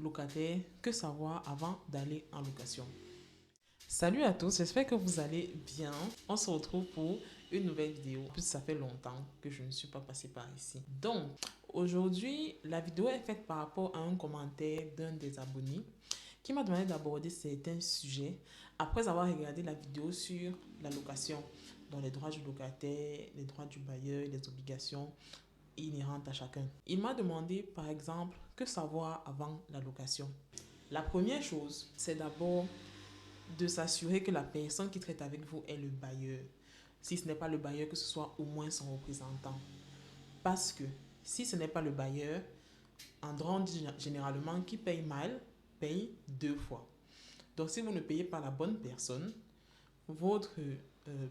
locataire, que savoir avant d'aller en location? Salut à tous, j'espère que vous allez bien. On se retrouve pour une nouvelle vidéo. En plus, ça fait longtemps que je ne suis pas passée par ici. Donc, aujourd'hui, la vidéo est faite par rapport à un commentaire d'un des abonnés qui m'a demandé d'aborder certains sujets après avoir regardé la vidéo sur la location, dans les droits du locataire, les droits du bailleur, les obligations inhérentes à chacun. Il m'a demandé, par exemple, que savoir avant la location. La première chose, c'est d'abord de s'assurer que la personne qui traite avec vous est le bailleur. Si ce n'est pas le bailleur, que ce soit au moins son représentant. Parce que si ce n'est pas le bailleur, en droit, on dit généralement qui paye mal, paye deux fois. Donc si vous ne payez pas la bonne personne, votre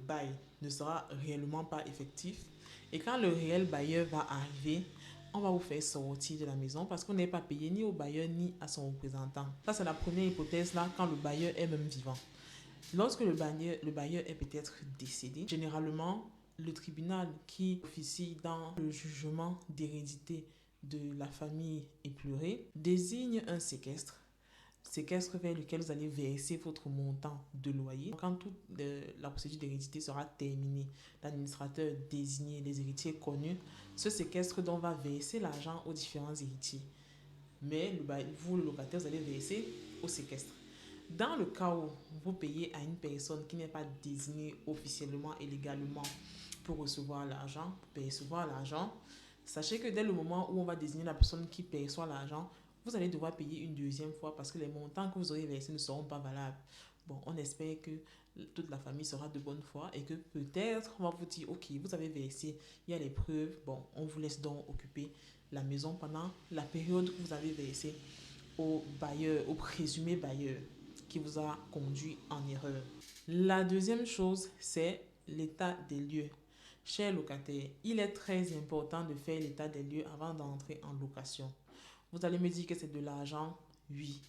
bail ne sera réellement pas effectif. Et quand le réel bailleur va arriver, on va vous faire sortir de la maison parce qu'on n'est pas payé ni au bailleur ni à son représentant. Ça, c'est la première hypothèse là, quand le bailleur est même vivant. Lorsque le bailleur est peut-être décédé, généralement, le tribunal qui officie dans le jugement d'hérédité de la famille épleurée désigne un séquestre vers lequel vous allez verser votre montant de loyer. Quand toute la procédure d'hérédité sera terminée, l'administrateur désigné, les héritiers connus, ce séquestre dont va verser l'argent aux différents héritiers. Mais vous, le locataire, vous allez verser au séquestre. Dans le cas où vous payez à une personne qui n'est pas désignée officiellement et légalement pour recevoir l'argent, sachez que dès le moment où on va désigner la personne qui perçoit l'argent, vous allez devoir payer une deuxième fois parce que les montants que vous aurez versés ne seront pas valables. Bon, on espère que toute la famille sera de bonne foi et que peut-être on va vous dire, ok, vous avez versé, il y a les preuves, bon, on vous laisse donc occuper la maison pendant la période que vous avez versé au bailleur, au présumé bailleur qui vous a conduit en erreur. La deuxième chose, c'est l'état des lieux. Chers locataires, il est très important de faire l'état des lieux avant d'entrer en location. Vous allez me dire que c'est de l'argent, oui.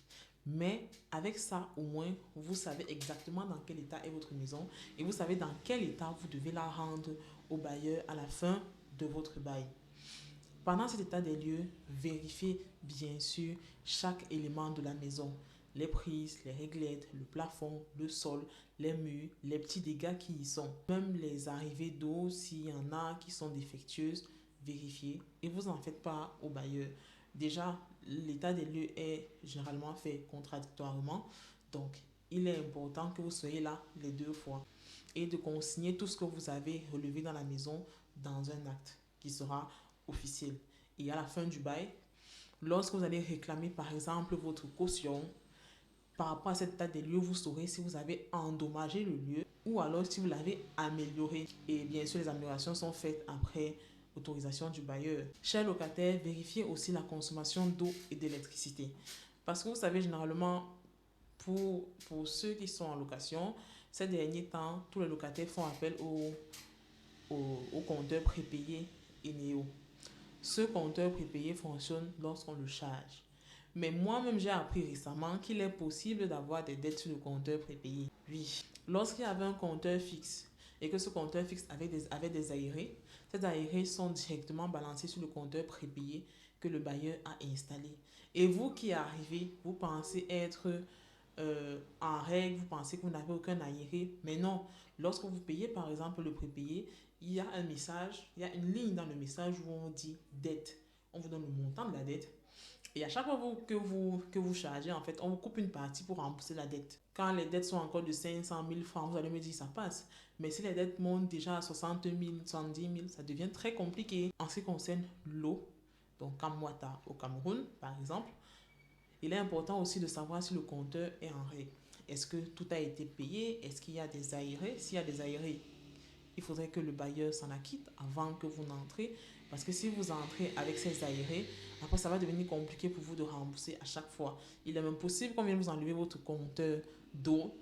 Mais avec ça, au moins, vous savez exactement dans quel état est votre maison et vous savez dans quel état vous devez la rendre au bailleur à la fin de votre bail. Pendant cet état des lieux, vérifiez bien sûr chaque élément de la maison. Les prises, les réglettes, le plafond, le sol, les murs, les petits dégâts qui y sont. Même les arrivées d'eau, s'il y en a qui sont défectueuses, vérifiez et vous en faites pas au bailleur. Déjà, l'état des lieux est généralement fait contradictoirement. Donc, il est important que vous soyez là les deux fois et de consigner tout ce que vous avez relevé dans la maison dans un acte qui sera officiel. Et à la fin du bail, lorsque vous allez réclamer par exemple votre caution, par rapport à cet état des lieux, vous saurez si vous avez endommagé le lieu ou alors si vous l'avez amélioré. Et bien sûr, les améliorations sont faites après autorisation du bailleur. Chers locataires, vérifiez aussi la consommation d'eau et d'électricité. Parce que vous savez, généralement, pour ceux qui sont en location, ces derniers temps, tous les locataires font appel au compteur prépayé Eneo. Ce compteur prépayé fonctionne lorsqu'on le charge. Mais moi-même, j'ai appris récemment qu'il est possible d'avoir des dettes sur le compteur prépayé. Oui. Lorsqu'il y avait un compteur fixe et que ce compteur fixe avait des aérés, ces aérés sont directement balancés sur le compteur prépayé que le bailleur a installé. Et vous qui arrivez, vous pensez être en règle, vous pensez que vous n'avez aucun aéré, mais non. Lorsque vous payez par exemple le prépayé, il y a un message, il y a une ligne dans le message où on dit dette. On vous donne le montant de la dette. Et à chaque fois que vous chargez, en fait, on vous coupe une partie pour rembourser la dette. Quand les dettes sont encore de 500 000 francs, vous allez me dire ça passe. Mais si les dettes montent déjà à 60 000, 70 000, ça devient très compliqué. En ce qui concerne l'eau, donc Kamwata au Cameroun, par exemple, il est important aussi de savoir si le compteur est en règle. Est-ce que tout a été payé? Est-ce qu'il y a des aérés? S'il y a des aérés, il faudrait que le bailleur s'en acquitte avant que vous n'entrez. Parce que si vous entrez avec ces aérés, après ça va devenir compliqué pour vous de rembourser à chaque fois. Il est même possible qu'on vienne vous enlever votre compteur d'eau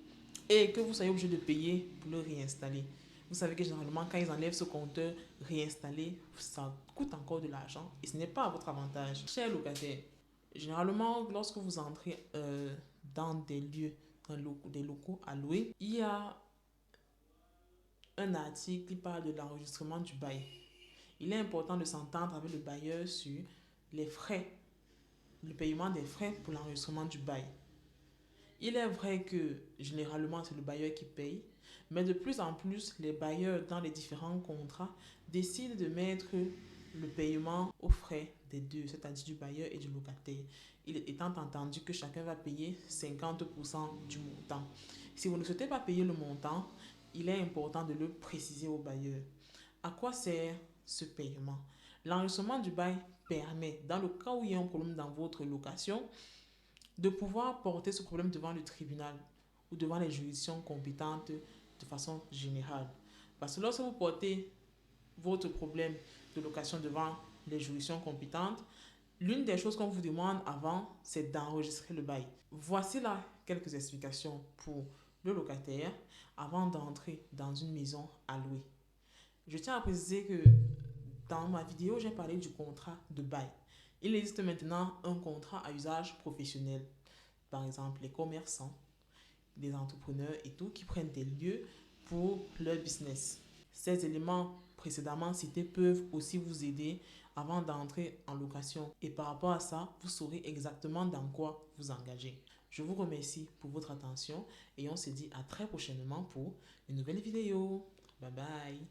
et que vous soyez obligé de payer pour le réinstaller. Vous savez que généralement, quand ils enlèvent ce compteur réinstallé, ça coûte encore de l'argent et ce n'est pas à votre avantage. Chers locataires, généralement, lorsque vous entrez dans des lieux, des locaux à louer, il y a un article qui parle de l'enregistrement du bail. Il est important de s'entendre avec le bailleur sur les frais le paiement des frais pour l'enregistrement du bail. Il est vrai que généralement c'est le bailleur qui paye, mais de plus en plus les bailleurs dans les différents contrats décident de mettre le paiement aux frais des deux, c'est-à-dire du bailleur et du locataire. Il étant entendu que chacun va payer 50% du montant. Si vous ne souhaitez pas payer le montant, il est important de le préciser au bailleur. À quoi sert ce paiement? L'enregistrement du bail permet, dans le cas où il y a un problème dans votre location, de pouvoir porter ce problème devant le tribunal ou devant les juridictions compétentes de façon générale. Parce que lorsque vous portez votre problème de location devant les juridictions compétentes, l'une des choses qu'on vous demande avant, c'est d'enregistrer le bail. Voici là quelques explications pour le locataire avant d'entrer dans une maison à louer. Je tiens à préciser que dans ma vidéo, j'ai parlé du contrat de bail. Il existe maintenant un contrat à usage professionnel. Par exemple, les commerçants, les entrepreneurs et tout qui prennent des lieux pour leur business. Ces éléments précédemment cités peuvent aussi vous aider avant d'entrer en location. Et par rapport à ça, vous saurez exactement dans quoi vous engager. Je vous remercie pour votre attention et on se dit à très prochainement pour une nouvelle vidéo. Bye bye.